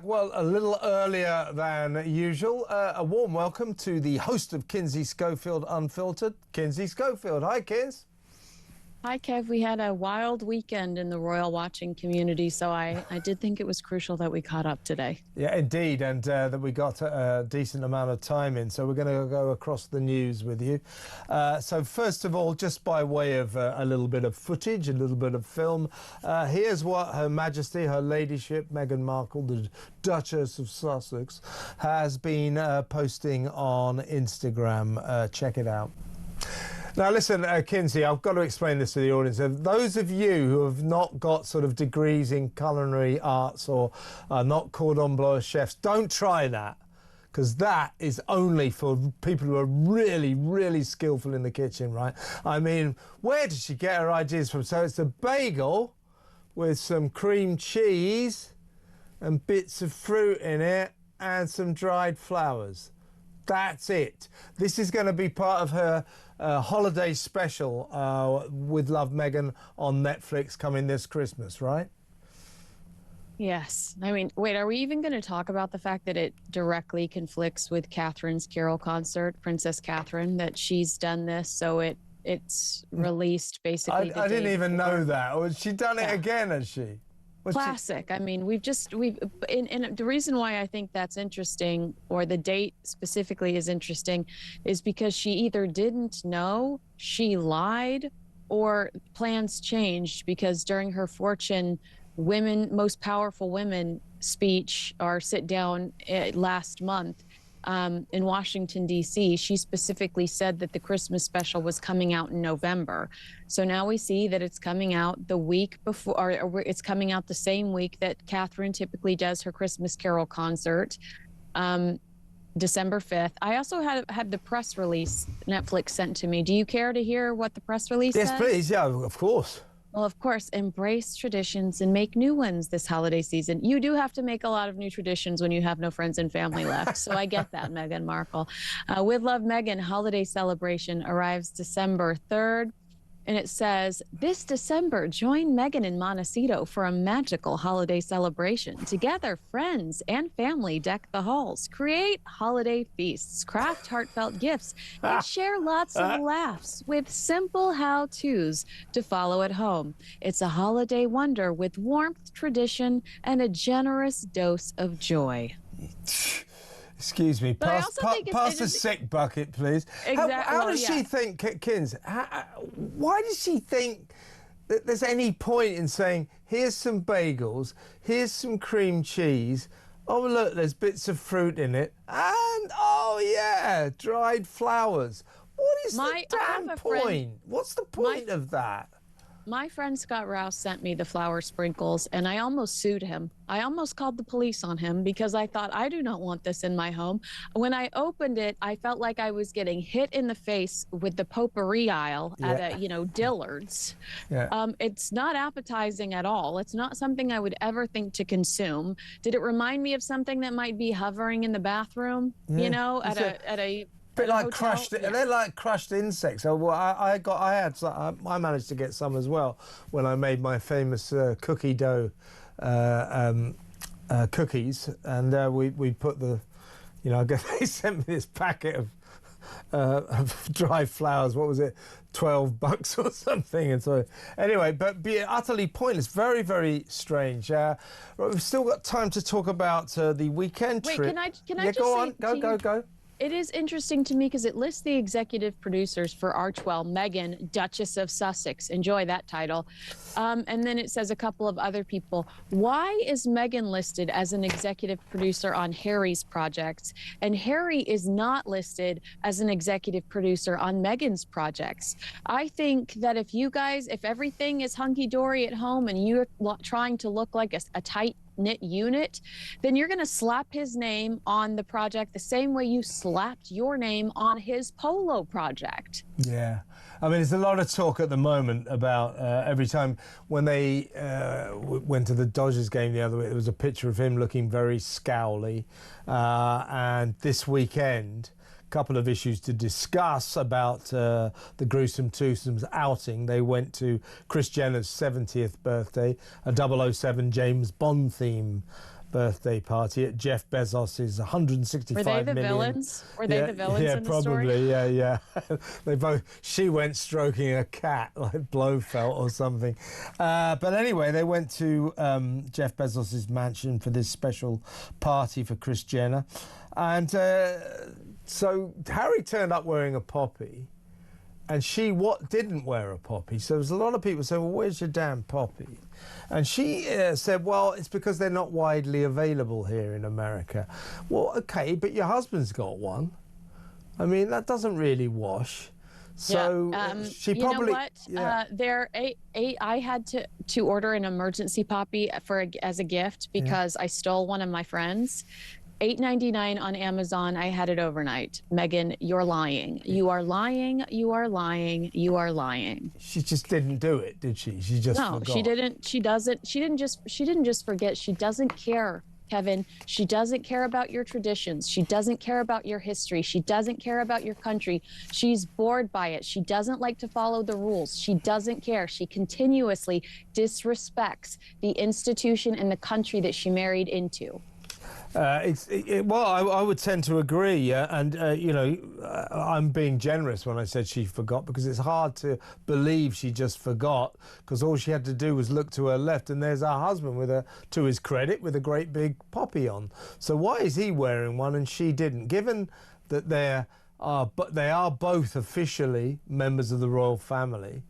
Well, a little earlier than usual. A warm welcome to the host of Kinsey Schofield Unfiltered, Kinsey Schofield. Hi, Kins. Hi, Kev. We had a wild weekend in the royal watching community, so I did think it was crucial that we caught up today. Yeah, indeed, and that we got a decent amount of time in, so we're going to go across the news with you. So first of all, just by way of a little bit of footage, a little bit of film, here's what Her Majesty, Her Ladyship, Meghan Markle, the Duchess of Sussex, has been posting on Instagram. Check it out. Now, listen, Kinsey, I've got to explain this to the audience. Those of you who have not got sort of degrees in culinary arts or are not cordon bleu chefs, don't try that, because that is only for people who are really, really skillful in the kitchen, right? I mean, where did she get her ideas from? So it's a bagel with some cream cheese and bits of fruit in it and some dried flowers. That's it. This is going to be part of her holiday special with Love Meghan on Netflix coming this Christmas, right? Yes. I mean, wait, are we even going to talk about the fact that it directly conflicts with Catherine's Carol concert, Princess Catherine, that she's done this, so it's released basically I didn't even know that. Or she done it again, has she? Classic. I mean, and the reason why I think that's interesting, or the date specifically is interesting, is because she either didn't know, she lied, or plans changed, because during her Fortune Most Powerful Women speech or sit down last month in Washington, D.C., she specifically said that the Christmas special was coming out in November. So now we see that it's coming out the week before, or it's coming out the same week that Catherine typically does her Christmas Carol concert, December 5th. I also had the press release Netflix sent to me. Do you care to hear what the press release says? Yes, please. Yeah, of course. Well, of course, embrace traditions and make new ones this holiday season. You do have to make a lot of new traditions when you have no friends and family left. So I get that, Meghan Markle. With Love Meghan holiday celebration arrives December 3rd. And it says, this December, join Meghan in Montecito for a magical holiday celebration. Together, friends and family deck the halls, create holiday feasts, craft heartfelt gifts, and share lots of laughs with simple how-tos to follow at home. It's a holiday wonder with warmth, tradition, and a generous dose of joy. Excuse me, pass the sick bucket, please. Exactly. How does she think, Kins, why does she think that there's any point in saying, here's some bagels, here's some cream cheese, oh, look, there's bits of fruit in it, and, oh, yeah, dried flowers. What is the damn point? What's the point of that? My friend Scott Rouse sent me the flower sprinkles, and I almost sued him. I almost called the police on him because I thought, I do not want this in my home. When I opened it, I felt like I was getting hit in the face with the potpourri aisle at a, Dillard's. Yeah. It's not appetizing at all. It's not something I would ever think to consume. Did it remind me of something that might be hovering in the bathroom, at a bit like crushed. Yeah. They're like crushed insects. So I managed to get some as well when I made my famous cookie dough cookies, and we put the, I guess they sent me this packet of dry flowers. What was it? $12 or something. And so anyway, but be utterly pointless. Very, very strange. We've still got time to talk about the weekend trip. Wait, can I just say, go. It is interesting to me because it lists the executive producers for Archewell, Meghan, Duchess of Sussex. Enjoy that title. And then it says a couple of other people. Why is Meghan listed as an executive producer on Harry's projects, and Harry is not listed as an executive producer on Meghan's projects? I think that if everything is hunky-dory at home and you're trying to look like a tight-knit unit, then you're going to slap his name on the project the same way you slapped your name on his polo project. Yeah. I mean, there's a lot of talk at the moment about every time when they went to the Dodgers game the other week, there was a picture of him looking very scowly. And this weekend, couple of issues to discuss about the Gruesome Twosomes outing. They went to Kris Jenner's 70th birthday, a 007 James Bond theme birthday party at Jeff Bezos's 165 Were they the million. villains? Were they the villains yeah, in the probably, story? Yeah. They both. She went stroking a cat like Blofeld or something. But anyway, they went to Jeff Bezos's mansion for this special party for Kris Jenner, and so Harry turned up wearing a poppy. And she didn't wear a poppy. So there's a lot of people saying, well, where's your damn poppy? And she said, well, it's because they're not widely available here in America. Well, okay, but your husband's got one. I mean, that doesn't really wash. So she probably... You know what? There, I had to order an emergency poppy as a gift because I stole one of my friends. $8.99 on Amazon. I had it overnight. Meghan, you're lying. You are lying. You are lying. You are lying. She just didn't do it, did she? She just forgot. She didn't. She doesn't. She didn't just forget. She doesn't care, Kevin. She doesn't care about your traditions. She doesn't care about your history. She doesn't care about your country. She's bored by it. She doesn't like to follow the rules. She doesn't care. She continuously disrespects the institution and the country that she married into. Well, I would tend to agree, yeah. And, you know, I'm being generous when I said she forgot, because it's hard to believe she just forgot, because all she had to do was look to her left and there's her husband with to his credit, with a great big poppy on. So why is he wearing one and she didn't? Given that they are both officially members of the royal family.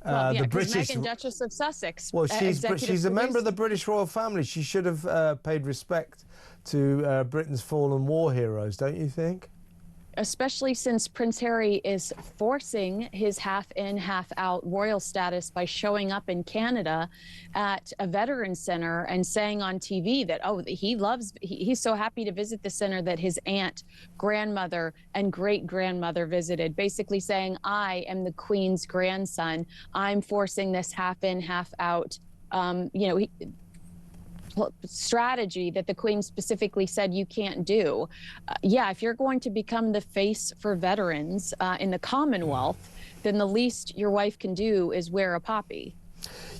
Well, the British Meghan, Duchess of Sussex. Well, she's a member of the British royal family. She should have paid respect to Britain's fallen war heroes, don't you think? Especially since Prince Harry is forcing his half-in, half-out royal status by showing up in Canada at a veterans center and saying on TV that, oh, he's so happy to visit the center that his aunt, grandmother, and great-grandmother visited, basically saying, I am the Queen's grandson. I'm forcing this half-in, half-out, strategy that the Queen specifically said you can't do. Yeah, if you're going to become the face for veterans in the Commonwealth, then the least your wife can do is wear a poppy.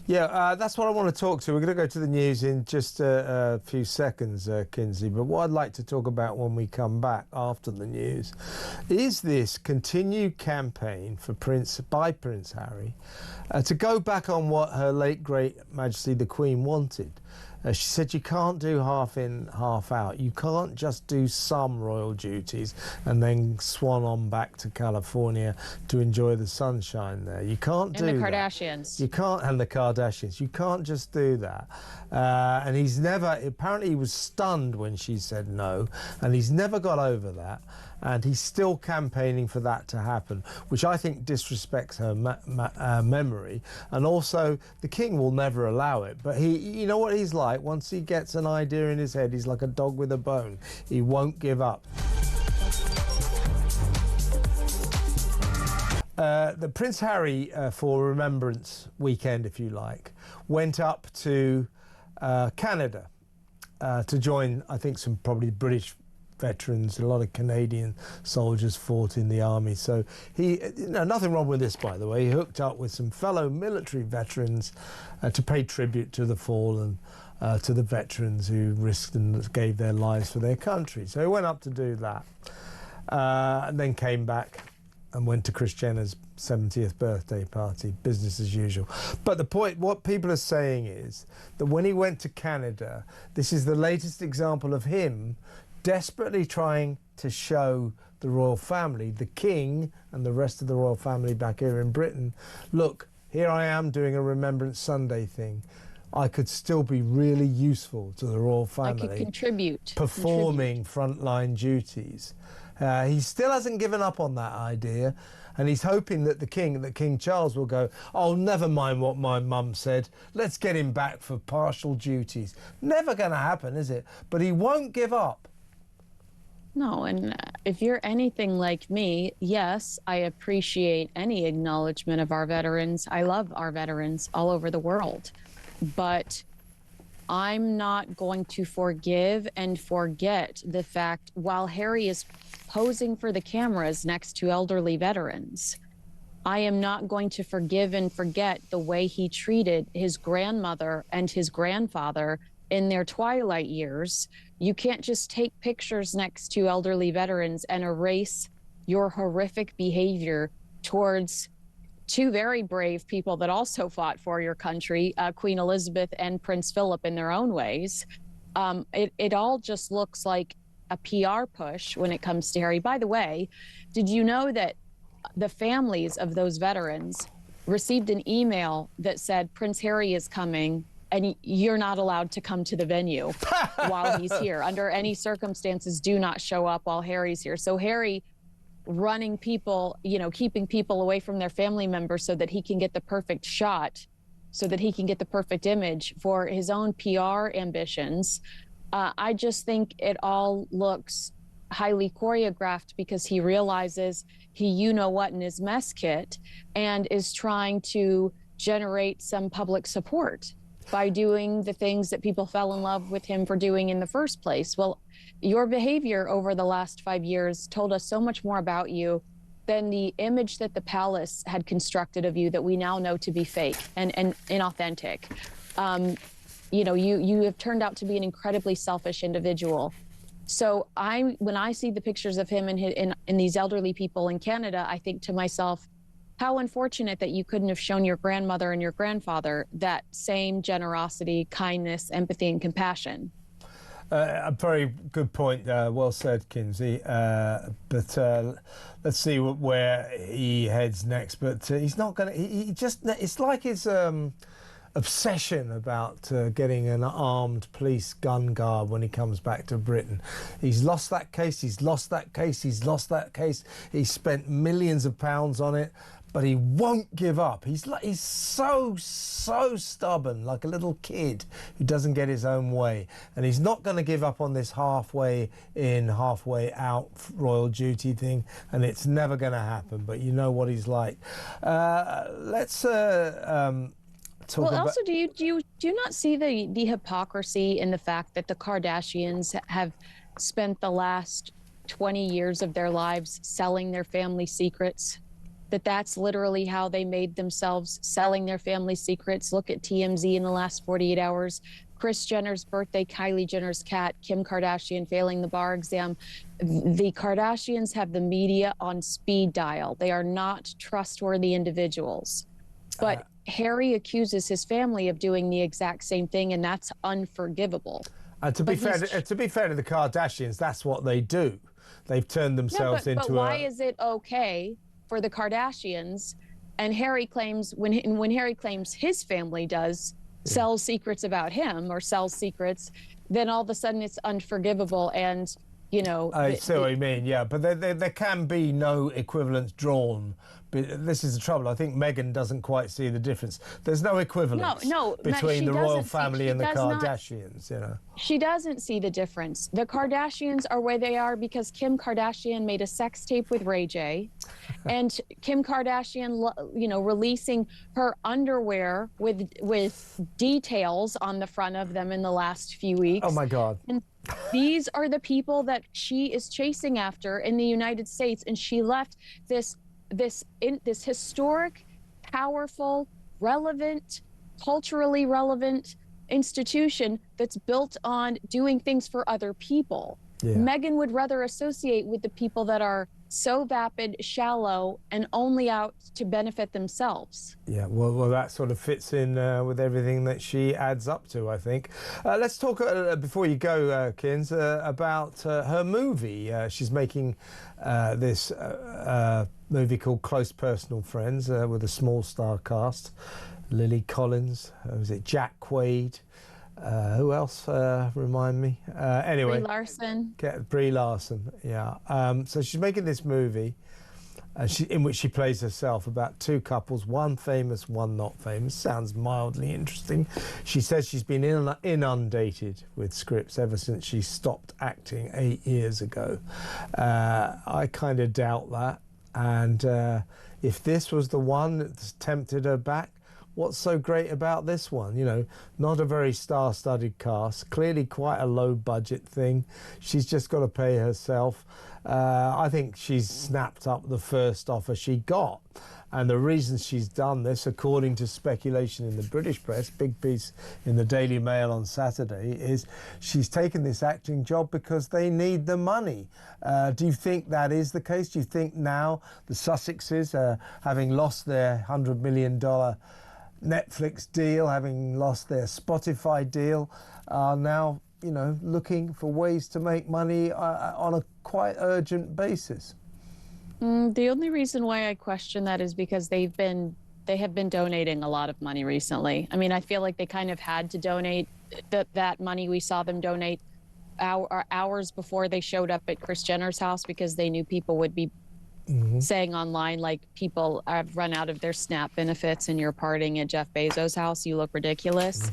Yeah, that's what I want to talk to. We're going to go to the news in just a few seconds, Kinsey. But what I'd like to talk about when we come back after the news is this continued campaign by Prince Harry to go back on what her late great Majesty the Queen wanted. She said you can't do half in, half out. You can't just do some royal duties and then swan on back to California to enjoy the sunshine there. You can't do that. And the Kardashians. You can't, and the Kardashians. You can't just do that. And apparently he was stunned when she said no, and he's never got over that. And he's still campaigning for that to happen, which I think disrespects her memory. And also, the king will never allow it. But you know what he's like? Once he gets an idea in his head, he's like a dog with a bone. He won't give up. The Prince Harry, for Remembrance Weekend, if you like, went up to Canada to join, I think, some probably British veterans. A lot of Canadian soldiers fought in the army. So nothing wrong with this, by the way. He hooked up with some fellow military veterans to pay tribute to the fallen, to the veterans who risked and gave their lives for their country. So he went up to do that, and then came back and went to Kris Jenner's 70th birthday party, business as usual. But the point, what people are saying is that when he went to Canada, this is the latest example of him desperately trying to show the royal family, the king and the rest of the royal family back here in Britain, look, here I am doing a Remembrance Sunday thing. I could still be really useful to the royal family. I could contribute. Performing frontline duties. He still hasn't given up on that idea, and he's hoping that King Charles will go, oh, never mind what my mum said, let's get him back for partial duties. Never going to happen, is it? But he won't give up. No, and if you're anything like me, yes, I appreciate any acknowledgement of our veterans. I love our veterans all over the world. But I'm not going to forgive and forget the fact while Harry is posing for the cameras next to elderly veterans, I am not going to forgive and forget the way he treated his grandmother and his grandfather in their twilight years. You can't just take pictures next to elderly veterans and erase your horrific behavior towards two very brave people that also fought for your country, Queen Elizabeth and Prince Philip in their own ways. It all just looks like a PR push when it comes to Harry. By the way, did you know that the families of those veterans received an email that said Prince Harry is coming and you're not allowed to come to the venue while he's here. Under any circumstances, do not show up while Harry's here. So Harry running people, you know, keeping people away from their family members so that he can get the perfect shot, so that he can get the perfect image for his own PR ambitions. I just think it all looks highly choreographed because he realizes he you-know-what in his mess kit and is trying to generate some public support by doing the things that people fell in love with him for doing in the first place. Well, your behavior over the last 5 years told us so much more about you than the image that the palace had constructed of you that we now know to be fake and inauthentic. You know, you have turned out to be an incredibly selfish individual. So when I see the pictures of him and these elderly people in Canada, I think to myself, how unfortunate that you couldn't have shown your grandmother and your grandfather that same generosity, kindness, empathy, and compassion. A very good point. Well said, Kinsey. But let's see where he heads next. But he's not going to. He just. It's like his obsession about getting an armed police gun guard when he comes back to Britain. He's lost that case. He's lost that case. He's lost that case. He's spent millions of pounds on it. But he won't give up. He's so stubborn, like a little kid who doesn't get his own way. And he's not going to give up on this halfway in, halfway out royal duty thing. And it's never going to happen. But you know what he's like. Let's talk well, about... also, do you not see the hypocrisy in the fact that the Kardashians have spent the last 20 years of their lives selling their family secrets? That's literally how they made themselves, selling their family secrets. Look at TMZ in the last 48 hours. Kris Jenner's birthday, Kylie Jenner's cat, Kim Kardashian failing the bar exam. The Kardashians have the media on speed dial. They are not trustworthy individuals. But Harry accuses his family of doing the exact same thing, and that's unforgivable. To be fair to the Kardashians, that's what they do. They've turned themselves into but why is it okay for the Kardashians, and Harry claims when Harry claims his family does sell secrets about him or sells secrets, then all of a sudden it's unforgivable? And you know, I see what you mean, yeah, but there can be no equivalence drawn. But this is the trouble. I think Meghan doesn't quite see the difference. There's no equivalence between the royal family and the Kardashians, you know. She doesn't see the difference. The Kardashians are where they are because Kim Kardashian made a sex tape with Ray J, and Kim Kardashian, you know, releasing her underwear with details on the front of them in the last few weeks. Oh my God. And these are the people that she is chasing after in the United States, and she left this historic, powerful, relevant, culturally relevant institution that's built on doing things for other people. Yeah. Meghan would rather associate with the people that are so vapid, shallow, and only out to benefit themselves. Yeah, well, that sort of fits in with everything that she adds up to, I think. Let's talk, before you go, Kins, about her movie. She's making this movie called Close Personal Friends with a small star cast. Lily Collins, was it Jack Quaid? Who else? Remind me. Anyway, Brie Larson. Yeah. So she's making this movie, in which she plays herself about two couples, one famous, one not famous. Sounds mildly interesting. She says she's been inundated with scripts ever since she stopped acting 8 years ago. I kind of doubt that. And if this was the one that's tempted her back, what's so great about this one? You know, not a very star-studded cast, clearly quite a low-budget thing. She's just got to pay herself. I think she's snapped up the first offer she got. And the reason she's done this, according to speculation in the British press, big piece in the Daily Mail on Saturday, is she's taken this acting job because they need the money. Do you think that is the case? Do you think now the Sussexes, having lost their $100 million Netflix deal, having lost their Spotify deal, are now, you know, looking for ways to make money on a quite urgent basis? The only reason why I question that is because they have been donating a lot of money recently. I mean, I feel like they kind of had to donate that money. We saw them donate hours before they showed up at Kris Jenner's house because they knew people would be saying online, like, people have run out of their SNAP benefits and you're partying at Jeff Bezos' house. You look ridiculous.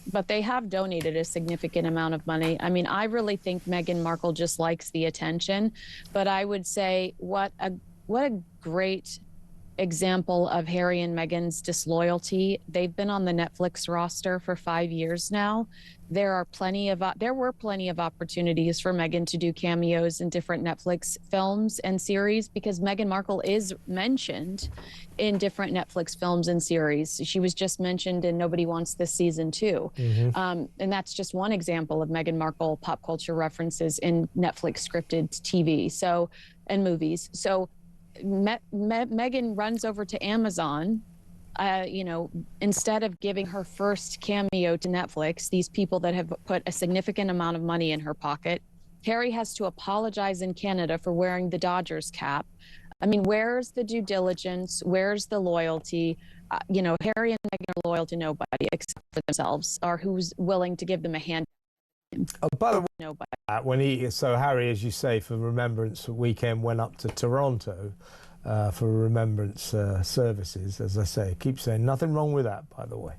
But they have donated a significant amount of money. I mean, I really think Meghan Markle just likes the attention, but I would say what a great example of Harry and Meghan's disloyalty. They've been on the Netflix roster for 5 years now. There were plenty of opportunities for Meghan to do cameos in different Netflix films and series because Meghan Markle is mentioned in different Netflix films and series. She was just mentioned in Nobody Wants This Season 2. And that's just one example of Meghan Markle pop culture references in Netflix scripted TV and movies. So Meghan runs over to Amazon. You know, instead of giving her first cameo to Netflix, these people that have put a significant amount of money in her pocket, Harry has to apologize in Canada for wearing the Dodgers cap. I mean, where's the due diligence? Where's the loyalty? You know, Harry and Meghan are loyal to nobody except for themselves, or who's willing to give them a hand. Oh, by the way, nobody. Harry, as you say, for Remembrance Weekend, went up to Toronto for Remembrance services. As I say, keep saying nothing wrong with that, by the way.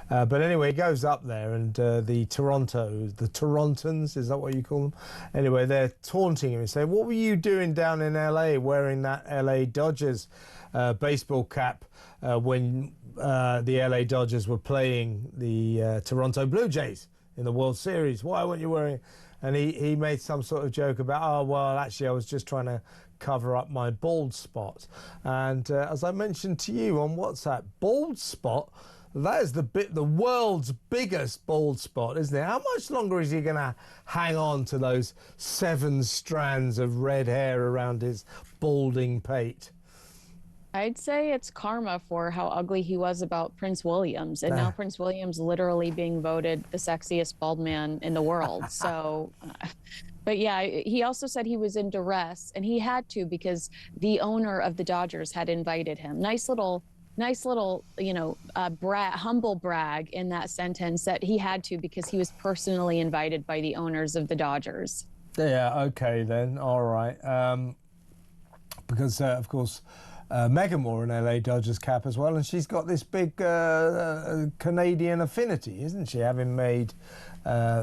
But anyway, he goes up there, and the Torontans, is that what you call them? Anyway, they're taunting him and saying, "What were you doing down in LA wearing that LA Dodgers baseball cap when the LA Dodgers were playing the Toronto Blue Jays in the World Series? Why weren't you wearing?" And he made some sort of joke about, "Oh, well, actually, I was just trying to cover up my bald spot." And as I mentioned to you on WhatsApp, bald spot, that is the world's biggest bald spot, isn't it? How much longer is he going to hang on to those 7 strands of red hair around his balding pate? I'd say it's karma for how ugly he was about Prince Williams. And now Prince Williams literally being voted the sexiest bald man in the world. So, but yeah, he also said he was in duress, and he had to because the owner of the Dodgers had invited him. Nice little, you know, humble brag in that sentence that he had to because he was personally invited by the owners of the Dodgers. Yeah, okay then, all right. Because, of course, Meghan wore an LA Dodgers cap as well, and she's got this big Canadian affinity, isn't she, having made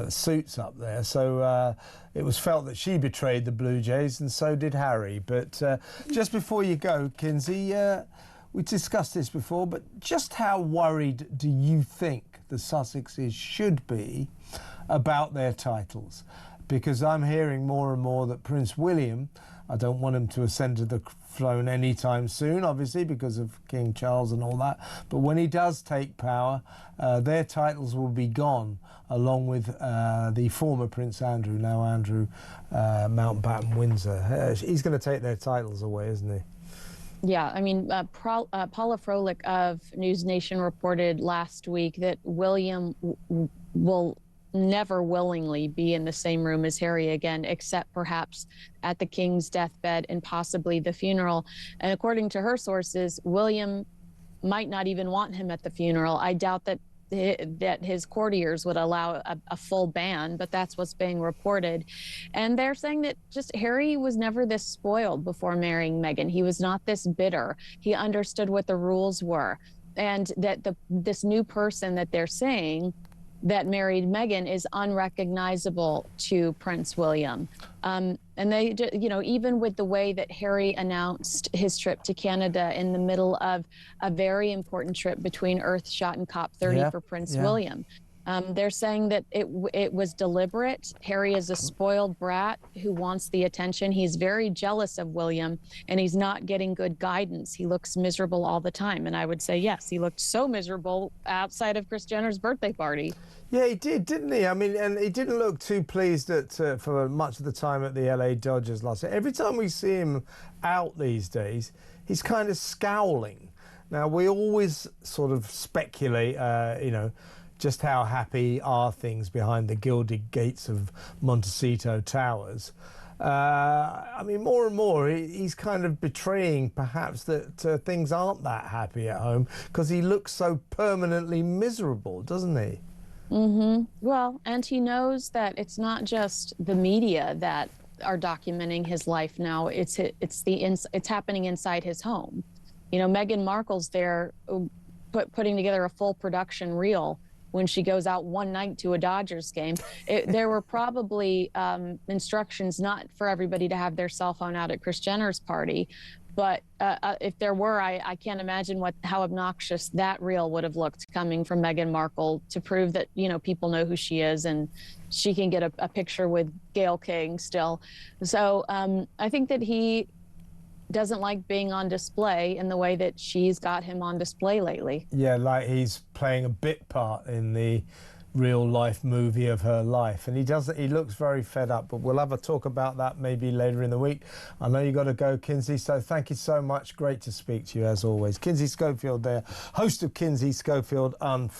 suits up there. So it was felt that she betrayed the Blue Jays, and so did Harry. But just before you go, Kinsey, we discussed this before, but just how worried do you think the Sussexes should be about their titles? Because I'm hearing more and more that Prince William, I don't want him to ascend to the throne anytime soon, obviously, because of King Charles and all that. But when he does take power, their titles will be gone, along with the former Prince Andrew, now Andrew Mountbatten Windsor. He's going to take their titles away, isn't he? Yeah, I mean, Paula Froelich of News Nation reported last week that William will never willingly be in the same room as Harry again, except perhaps at the king's deathbed and possibly the funeral. And according to her sources, William might not even want him at the funeral. I doubt that his courtiers would allow a full ban, but that's what's being reported. And they're saying that just Harry was never this spoiled before marrying Meghan. He was not this bitter. He understood what the rules were. And that this new person that they're saying that married Meghan is unrecognizable to Prince William. And they, you know, even with the way that Harry announced his trip to Canada in the middle of a very important trip between Earthshot and COP30 for Prince William. They're saying that it was deliberate. Harry is a spoiled brat who wants the attention. He's very jealous of William, and he's not getting good guidance. He looks miserable all the time. And I would say, yes, he looked so miserable outside of Kris Jenner's birthday party. Yeah, he did, didn't he? I mean, and he didn't look too pleased for much of the time at the LA Dodgers last year. Every time we see him out these days, he's kind of scowling. Now, we always sort of speculate, you know, just how happy are things behind the gilded gates of Montecito Towers. I mean, more and more, he's kind of betraying perhaps that things aren't that happy at home because he looks so permanently miserable, doesn't he? Well, and he knows that it's not just the media that are documenting his life now. It's happening inside his home. You know, Meghan Markle's there putting together a full production reel when she goes out one night to a Dodgers game. There were probably instructions not for everybody to have their cell phone out at Kris Jenner's party, but if there were, I can't imagine how obnoxious that reel would have looked coming from Meghan Markle to prove that, you know, people know who she is and she can get a picture with Gayle King still. So I think that he doesn't like being on display in the way that she's got him on display lately. Yeah, like he's playing a bit part in the real life movie of her life, and he looks very fed up, but we'll have a talk about that maybe later in the week. I know you got to go, Kinsey, so thank you so much. Great to speak to you as always. Kinsey Schofield there, host of Kinsey Schofield Unfiltered.